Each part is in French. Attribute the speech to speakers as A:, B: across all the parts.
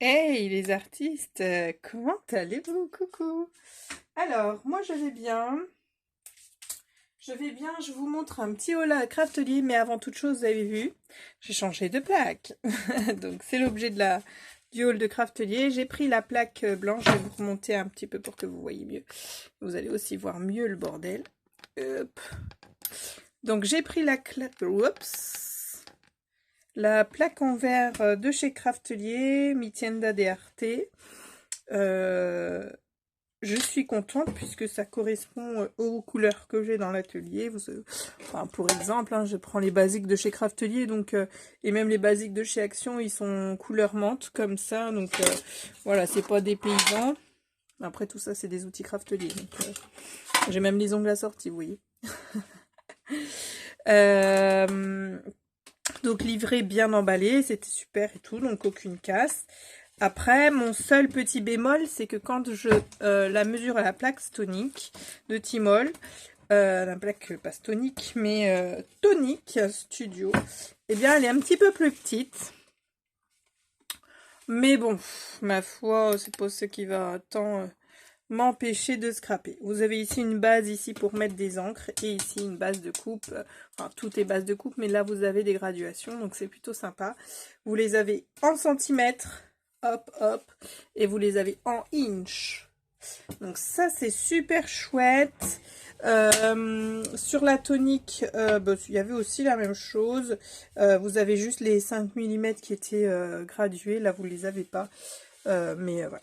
A: Hey les artistes, comment allez-vous? Coucou. Alors, moi je vais bien. Je vais bien, je vous montre un petit haul à Craftelier, mais avant toute chose, vous avez vu, j'ai changé de plaque. Donc c'est l'objet du haul de Craftelier. J'ai pris la plaque blanche, je vais vous remonter un petit peu pour que vous voyez mieux. Vous allez aussi voir mieux le bordel. Hop. Donc j'ai pris la plaque en verre de chez Craftelier, Mitienda DRT. Je suis contente puisque ça correspond aux couleurs que j'ai dans l'atelier. Enfin, pour exemple, hein, je prends les basiques de chez Craftelier, donc et même les basiques de chez Action, ils sont couleur menthe comme ça. Donc voilà, c'est pas des paysans. Après tout ça, c'est des outils Craftelier. Donc j'ai même les ongles assortis, vous voyez. Euh, donc livré bien emballé, c'était super et tout, donc aucune casse. Après, mon seul petit bémol, c'est que quand je la mesure à la plaque stonique de Tymol, la plaque pas stonique, mais tonique studio, eh bien elle est un petit peu plus petite. Mais bon, ma foi, c'est pas ce qui va tant m'empêcher de scraper. Vous avez ici une base ici pour mettre des encres et ici une base de coupe. Enfin, tout est base de coupe, mais là vous avez des graduations, donc c'est plutôt sympa. Vous les avez en centimètres, hop, hop, et vous les avez en inch. Donc ça, c'est super chouette. Sur la tonique, il y avait aussi la même chose. Vous avez juste les 5 mm qui étaient gradués. Là, vous ne les avez pas. Mais voilà.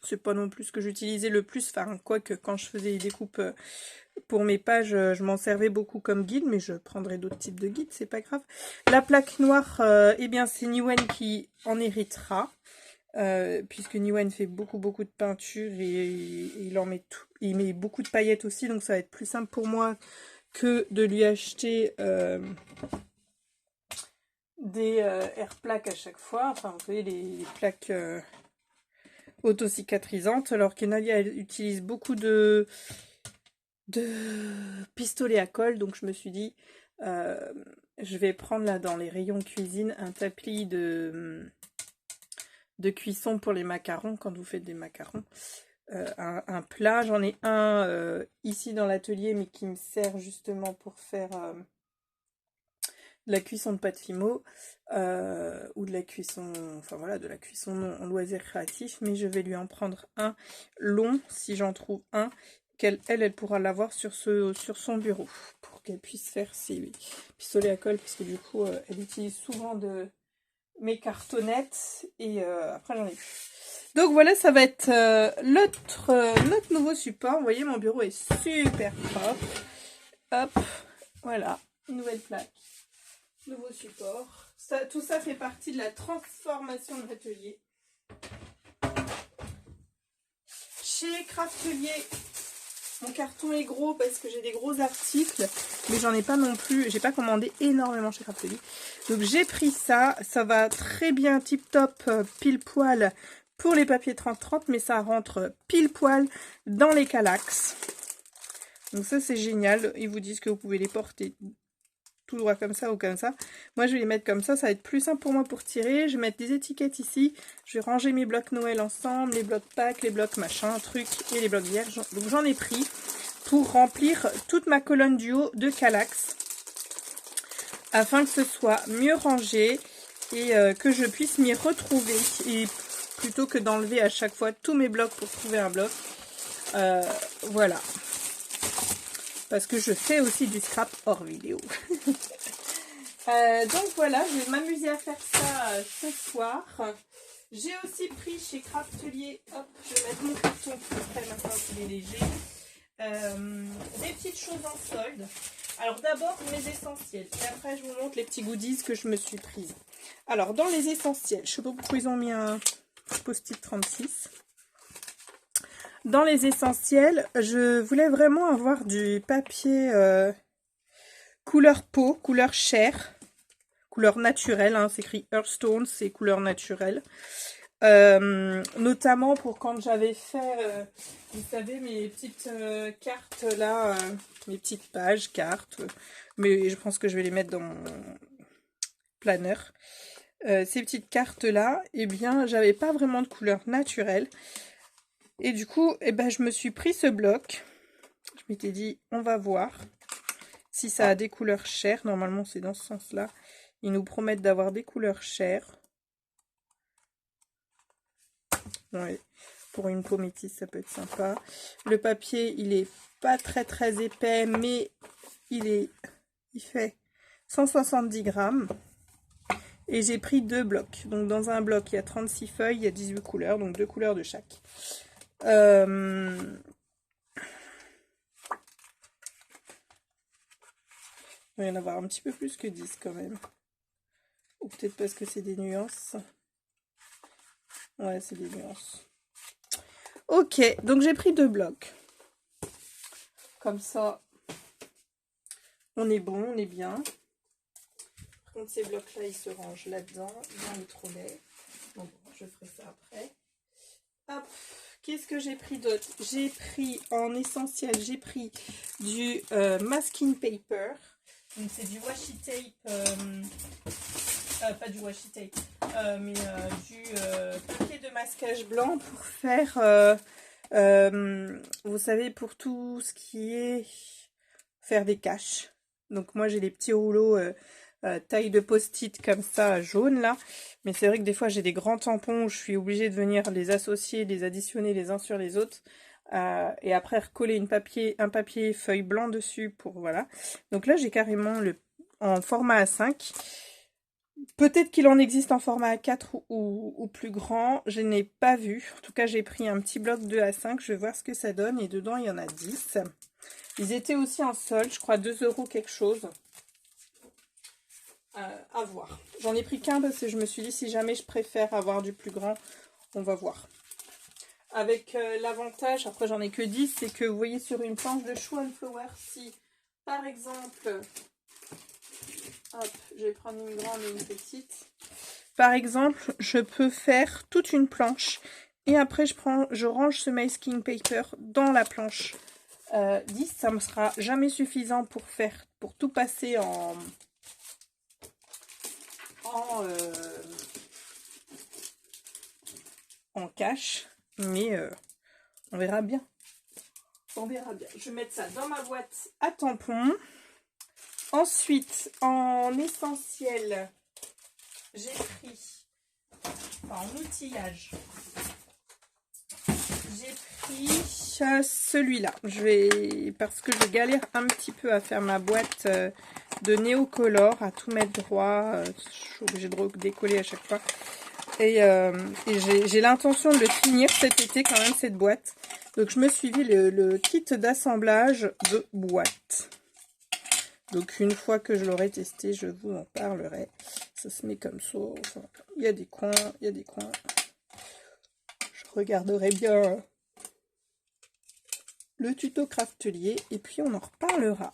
A: C'est pas non plus ce que j'utilisais le plus. Enfin, quoique quand je faisais les découpes pour mes pages, je m'en servais beaucoup comme guide, mais je prendrai d'autres types de guides, c'est pas grave. La plaque noire, eh bien c'est Newen qui en héritera. Puisque Newen fait beaucoup de peinture et il en met tout, il met beaucoup de paillettes aussi, donc ça va être plus simple pour moi que de lui acheter des air plaques à chaque fois. Enfin, vous voyez les plaques auto-cicatrisantes, alors que Nadia elle utilise beaucoup de pistolets à colle, donc je me suis dit je vais prendre là dans les rayons cuisine un tapis de cuisson pour les macarons quand vous faites des macarons. Un plat, j'en ai un ici dans l'atelier mais qui me sert justement pour faire de la cuisson de pâte fimo ou de la cuisson, enfin voilà, de la cuisson en loisir créatif, mais je vais lui en prendre un long si j'en trouve un elle pourra l'avoir sur son bureau pour qu'elle puisse faire ses pistolets à colle parce que du coup elle utilise souvent mes cartonnettes et après j'en ai plus. Donc voilà, ça va être notre nouveau support. Vous voyez, mon bureau est super propre. Hop, voilà, une nouvelle plaque, nouveau support. Tout ça fait partie de la transformation de l'atelier. Chez Craftelier, mon carton est gros parce que j'ai des gros articles, mais j'en ai pas non plus, j'ai pas commandé énormément chez Craftelier. Donc j'ai pris ça, ça va très bien tip top pile poil pour les papiers 30-30, mais ça rentre pile poil dans les Kallax. Donc ça c'est génial, ils vous disent que vous pouvez les porter tout droit comme ça ou comme ça. Moi je vais les mettre comme ça va être plus simple pour moi pour tirer. Je vais mettre des étiquettes ici, je vais ranger mes blocs Noël ensemble, les blocs Pâques, les blocs machin, trucs et les blocs vierges. Donc j'en ai pris pour remplir toute ma colonne du haut de Kallax afin que ce soit mieux rangé et que je puisse m'y retrouver et plutôt que d'enlever à chaque fois tous mes blocs pour trouver un bloc. Voilà. Parce que je fais aussi du scrap hors vidéo. Donc voilà, je vais m'amuser à faire ça ce soir. J'ai aussi pris chez Craftelier, hop, je vais mettre mon carton après maintenant qu'il est léger, des petites choses en solde. Alors d'abord mes essentiels, et après je vous montre les petits goodies que je me suis prise. Alors dans les essentiels, je sais pas pourquoi ils ont mis un post-it 36. Dans les essentiels, je voulais vraiment avoir du papier couleur peau, couleur chair, couleur naturelle, hein, c'est écrit Earthstone, c'est couleur naturelle. Notamment pour quand j'avais fait, vous savez, mes petites cartes là, mes petites pages, cartes, mais je pense que je vais les mettre dans mon planeur. ces petites cartes-là, eh bien, j'avais pas vraiment de couleur naturelle. Et du coup, eh ben, je me suis pris ce bloc. Je m'étais dit, on va voir si ça a des couleurs chères. Normalement, c'est dans ce sens-là. Ils nous promettent d'avoir des couleurs chères. Ouais, pour une peau métisse, ça peut être sympa. Le papier, il est pas très épais, mais il fait 170 grammes. Et j'ai pris 2 blocs. Donc dans un bloc, il y a 36 feuilles, il y a 18 couleurs, donc 2 couleurs de chaque. Il va y en avoir un petit peu plus que 10 quand même. Ou peut-être parce que c'est des nuances. Ouais, c'est des nuances. Ok, donc j'ai pris 2 blocs. Comme ça, on est bon, on est bien. Par contre, ces blocs-là, ils se rangent là-dedans, dans le trolley. Bon, je ferai ça après. Hop, qu'est-ce que j'ai pris d'autre? J'ai pris, en essentiel, j'ai pris du masking paper. Donc c'est du washi tape, pas du washi tape, mais du papier de masquage blanc pour faire, vous savez, pour tout ce qui est faire des caches. Donc moi j'ai des petits rouleaux taille de post-it comme ça, jaune là. Mais c'est vrai que des fois j'ai des grands tampons où je suis obligée de venir les associer, les additionner les uns sur les autres. Et après recoller un papier feuille blanc dessus pour voilà. Donc là j'ai carrément en format A5. Peut-être qu'il en existe en format A4 ou plus grand, je n'ai pas vu. En tout cas j'ai pris un petit bloc de A5, je vais voir ce que ça donne. Et dedans il y en a 10. Ils étaient aussi en solde, je crois 2 € quelque chose. À voir. J'en ai pris qu'un parce que je me suis dit si jamais je préfère avoir du plus grand, on va voir. Avec l'avantage, après j'en ai que 10, c'est que vous voyez sur une planche de Show and Flower, si par exemple, hop, je vais prendre une grande et une petite. Par exemple, je peux faire toute une planche et après je range ce masking paper dans la planche 10. Ça me sera jamais suffisant pour tout passer en cache, mais on verra bien. On verra bien. Je vais mettre ça dans ma boîte à tampons. Ensuite, en essentiel, j'ai pris, en outillage, j'ai pris celui-là. Parce que je galère un petit peu à faire ma boîte de Néocolor, à tout mettre droit. Je suis obligée de décoller à chaque fois. Et j'ai l'intention de le finir cet été quand même, cette boîte. Donc je me suis dit le kit d'assemblage de boîte. Donc une fois que je l'aurai testé, je vous en parlerai. Ça se met comme ça. Enfin, il y a des coins, il y a des coins. Je regarderai bien le tuto Craftelier et puis on en reparlera.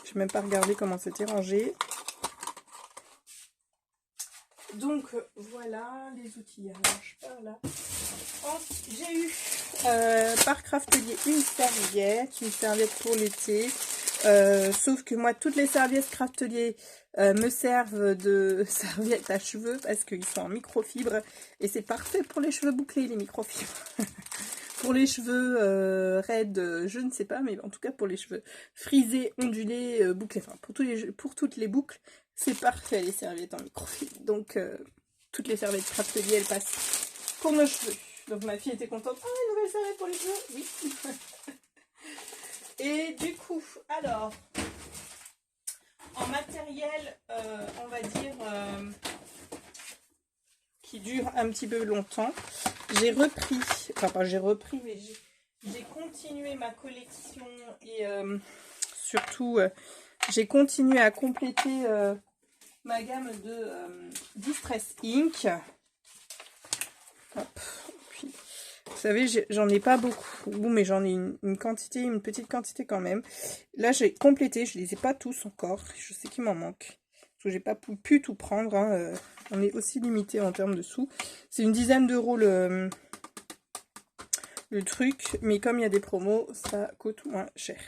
A: Je n'ai même pas regardé comment c'était rangé. Donc voilà les outillages par là. J'ai eu par Craftelier une serviette pour l'été. Sauf que moi toutes les serviettes Craftelier me servent de serviettes à cheveux parce qu'ils sont en microfibre et c'est parfait pour les cheveux bouclés, les microfibres. Pour les cheveux raides, je ne sais pas, mais en tout cas pour les cheveux frisés, ondulés, bouclés, enfin pour toutes les boucles, c'est parfait les serviettes en microfibre. Donc toutes les serviettes Craftelier, elles passent pour nos cheveux. Donc ma fille était contente. Ah, une nouvelle serviette pour les cheveux. Oui. Et du coup, alors, en matériel, on va dire, qui dure un petit peu longtemps, j'ai repris, enfin pas j'ai repris, mais j'ai continué ma collection et surtout, j'ai continué à compléter ma gamme de Distress Ink. Hop. Vous savez, j'en ai pas beaucoup, mais j'en ai une petite quantité quand même. Là, j'ai complété, je les ai pas tous encore. Je sais qu'il m'en manque. Parce que j'ai pas pu tout prendre. Hein. On est aussi limité en termes de sous. C'est une dizaine d'euros le truc. Mais comme il y a des promos, ça coûte moins cher.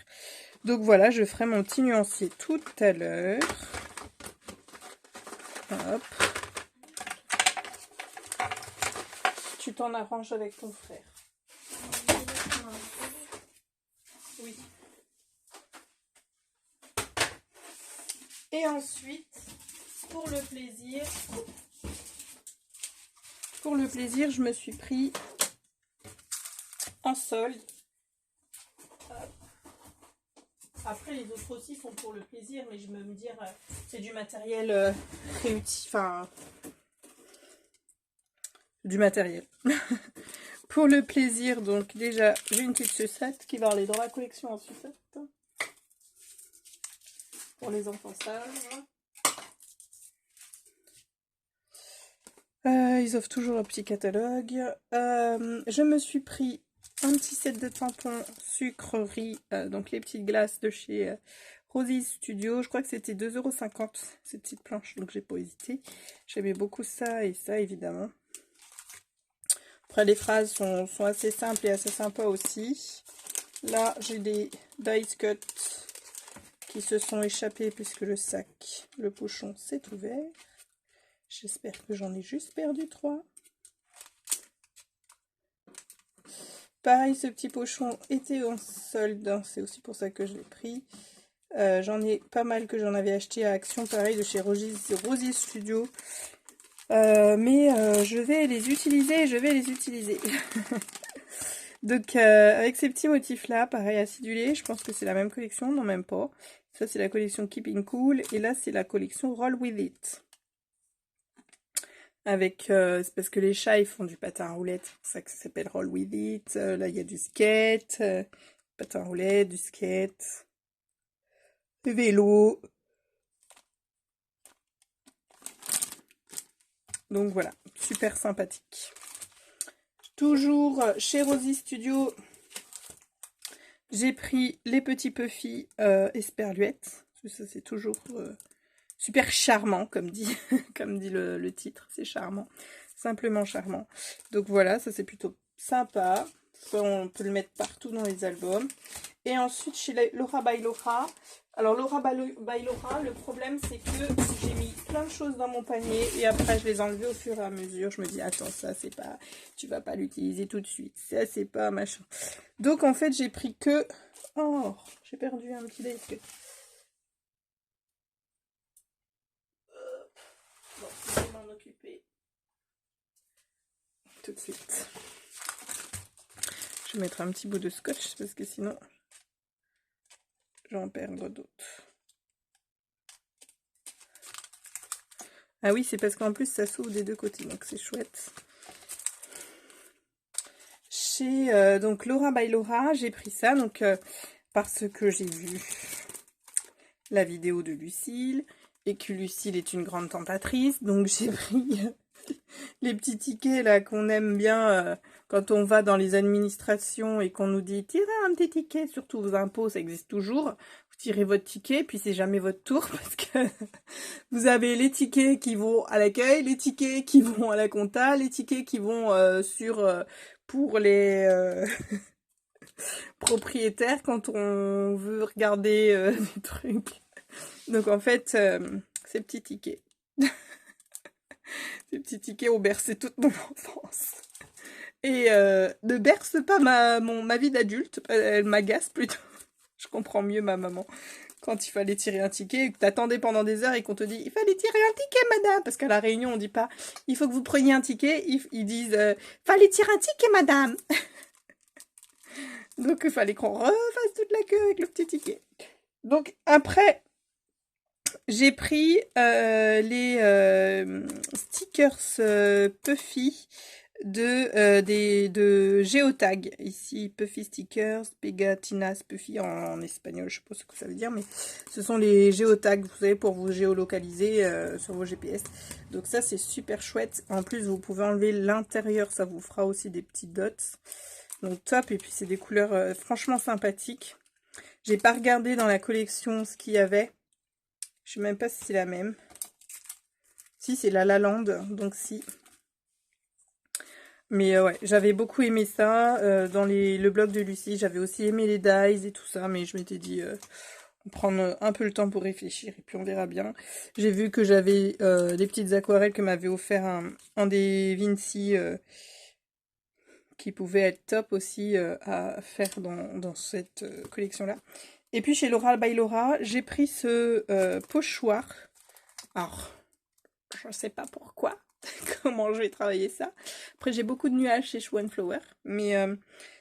A: Donc voilà, je ferai mon petit nuancier tout à l'heure. Hop. tu t'en arranges avec ton frère. Oui. Et ensuite, pour le plaisir, je me suis pris en solde. Après, les autres aussi font pour le plaisir, mais je me dire, c'est du matériel réutilisé, enfin, du matériel. Pour le plaisir, donc déjà, j'ai une petite sucette qui va aller dans la collection en sucette. Pour les enfants sages. Ils offrent toujours un petit catalogue. Je me suis pris un petit set de tampons sucrerie, donc les petites glaces de chez Rosie's Studio. Je crois que c'était 2,50 € ces petites planches, donc j'ai pas hésité. J'aimais beaucoup ça et ça évidemment. Après les phrases sont assez simples et assez sympas aussi. Là j'ai des dice cut qui se sont échappés puisque le pochon s'est ouvert. J'espère que j'en ai juste perdu 3. Pareil, ce petit pochon était en solde, c'est aussi pour ça que je l'ai pris. J'en ai pas mal que j'en avais acheté à Action, pareil, de chez Rosie's Studio. Mais je vais les utiliser, Donc, avec ces petits motifs-là, pareil, acidulé, je pense que c'est la même collection, non même pas. Ça, c'est la collection Keeping Cool, et là, c'est la collection Roll With It. Avec, c'est parce que les chats ils font du patin à roulettes, c'est pour ça que ça s'appelle Roll With It. Là il y a du skate, patin à roulettes, du skate, du vélo. Donc voilà, super sympathique. Toujours chez Rosie Studio, j'ai pris les petits puffy esperluettes. Ça c'est toujours super charmant, comme dit, comme dit le titre, c'est charmant, simplement charmant. Donc voilà, ça c'est plutôt sympa. Ça, on peut le mettre partout dans les albums. Et ensuite chez Laura by Laura. Alors Laura by Laura, le problème c'est que j'ai mis plein de choses dans mon panier et après je les enlevais au fur et à mesure. Je me dis attends, ça c'est pas, tu vas pas l'utiliser tout de suite, ça c'est pas machin. Donc en fait j'ai pris que, oh j'ai perdu un petit disque. Bon, je vais m'en occuper tout de suite. Je vais mettre un petit bout de scotch parce que sinon je vais en perdre d'autres. Ah oui, c'est parce qu'en plus ça s'ouvre des deux côtés, donc c'est chouette. Chez donc Laura by Laura, j'ai pris ça donc parce que j'ai vu la vidéo de Lucille et que Lucille est une grande tentatrice, donc j'ai pris les petits tickets là qu'on aime bien quand on va dans les administrations et qu'on nous dit tirez un petit ticket, surtout vos impôts, ça existe toujours. Vous tirez votre ticket, puis c'est jamais votre tour parce que vous avez les tickets qui vont à l'accueil, les tickets qui vont à la compta, les tickets qui vont pour les propriétaires quand on veut regarder des trucs. Donc en fait, ces petits tickets. Ces petits tickets ont bercé toute mon enfance. Et ne berce pas ma vie d'adulte, elle m'agace plutôt. Je comprends mieux ma maman. Quand il fallait tirer un ticket, et que t'attendais pendant des heures et qu'on te dit « Il fallait tirer un ticket, madame !» Parce qu'à la réunion, on dit pas « Il faut que vous preniez un ticket », ils disent « Fallait tirer un ticket, madame !» Donc, il fallait qu'on refasse toute la queue avec le petit ticket. Donc, après, j'ai pris les stickers Puffy de Geotag. Ici, Puffy Stickers, Pegatinas Puffy en espagnol, je sais pas ce que ça veut dire, mais ce sont les Geotags, vous savez, pour vous géolocaliser sur vos GPS. Donc ça, c'est super chouette. En plus, vous pouvez enlever l'intérieur, ça vous fera aussi des petits dots. Donc top, et puis c'est des couleurs franchement sympathiques. J'ai pas regardé dans la collection ce qu'il y avait. Je sais même pas si c'est la même. Si, c'est la Land, donc si. Mais ouais, j'avais beaucoup aimé ça. Dans le blog de Lucie, j'avais aussi aimé les dies et tout ça, mais je m'étais dit, on prend un peu le temps pour réfléchir et puis on verra bien. J'ai vu que j'avais des petites aquarelles que m'avait offert un des Vinci qui pouvait être top aussi à faire dans cette collection-là. Et puis chez Laura by Laura, j'ai pris ce pochoir. Alors, je ne sais pas pourquoi, comment je vais travailler ça. Après, j'ai beaucoup de nuages chez Show Flower, mais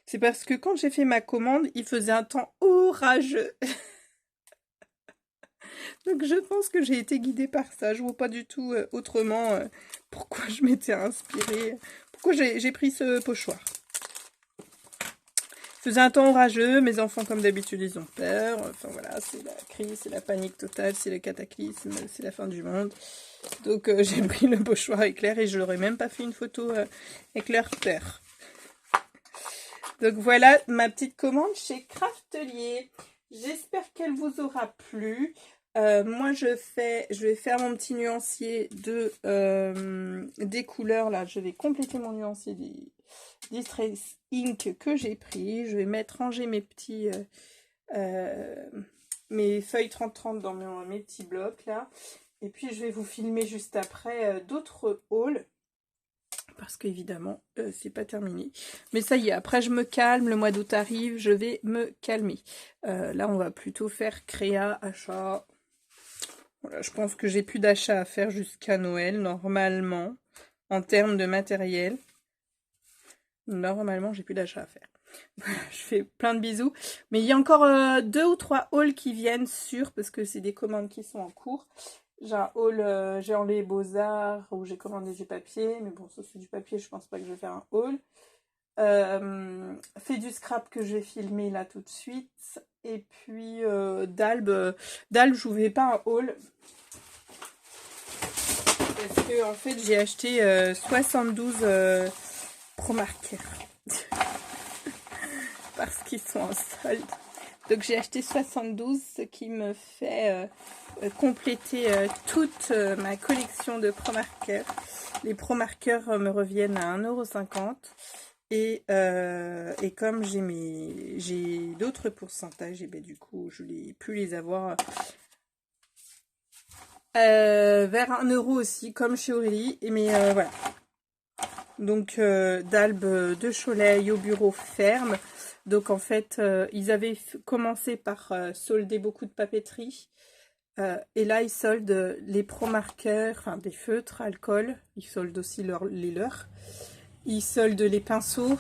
A: c'est parce que quand j'ai fait ma commande, il faisait un temps orageux. Donc je pense que j'ai été guidée par ça. Je vois pas du tout autrement pourquoi je m'étais inspirée, pourquoi j'ai pris ce pochoir. Il faisait un temps orageux, mes enfants comme d'habitude ils ont peur, enfin voilà, c'est la crise, c'est la panique totale, c'est le cataclysme, c'est la fin du monde. Donc j'ai pris le pochoir éclair et je leur ai même pas fait une photo avec leur peur. Donc voilà ma petite commande chez Craftelier. J'espère qu'elle vous aura plu. Moi je vais faire mon petit nuancier des couleurs là. Je vais compléter mon nuancier Distress Ink que j'ai pris. Je vais ranger mes petits mes feuilles 30-30 dans mes petits blocs là. Et puis je vais vous filmer juste après d'autres hauls. Parce qu'évidemment, c'est pas terminé. Mais ça y est, après je me calme, le mois d'août arrive, je vais me calmer. Là, on va plutôt faire créa, achat. Voilà, je pense que j'ai plus d'achats à faire jusqu'à Noël, normalement, en termes de matériel. Normalement, j'ai plus d'achats à faire. Voilà, je fais plein de bisous. Mais il y a encore 2 ou 3 hauls qui viennent sur, parce que c'est des commandes qui sont en cours. J'ai un haul Géant les Beaux-Arts où j'ai commandé du papier, mais bon, ça c'est du papier, je pense pas que je vais faire un haul. Fait du scrap que je vais filmer là tout de suite. Et puis d'Albe, je vous fais pas un haul. Parce que en fait j'ai acheté 72 Pro Marker. Parce qu'ils sont en solde. Donc j'ai acheté 72, ce qui me fait compléter toute ma collection de Pro Marker. Les Pro Marker me reviennent à 1,50 €. Et comme j'ai d'autres pourcentages, et ben du coup je l'ai pu les avoir vers 1 € aussi, comme chez Aurélie. Mais voilà. Donc d'Albe de Cholet au bureau ferme. Donc en fait, ils avaient commencé par solder beaucoup de papeterie. Et là, ils soldent les Pro Markers, enfin des feutres, alcool. Ils soldent aussi les leurs. Ils soldent les pinceaux.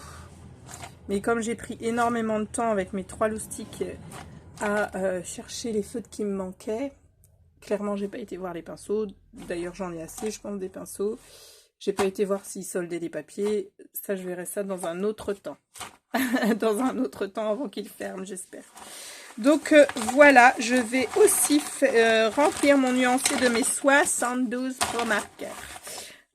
A: Mais comme j'ai pris énormément de temps avec mes 3 loustiques à chercher les feutres qui me manquaient, clairement, j'ai pas été voir les pinceaux. D'ailleurs, j'en ai assez, je pense, des pinceaux. J'ai pas été voir s'ils soldaient les papiers. Ça, je verrai ça dans un autre temps. Dans un autre temps avant qu'ils ferment, j'espère. Donc voilà, je vais aussi remplir mon nuancier de mes 72 Pro Markers.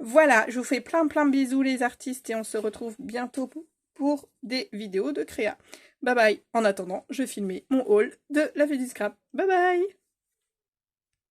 A: Voilà, je vous fais plein de bisous les artistes et on se retrouve bientôt pour des vidéos de créa. Bye bye. En attendant, je vais filmer mon haul de la fée du scrap. Bye bye.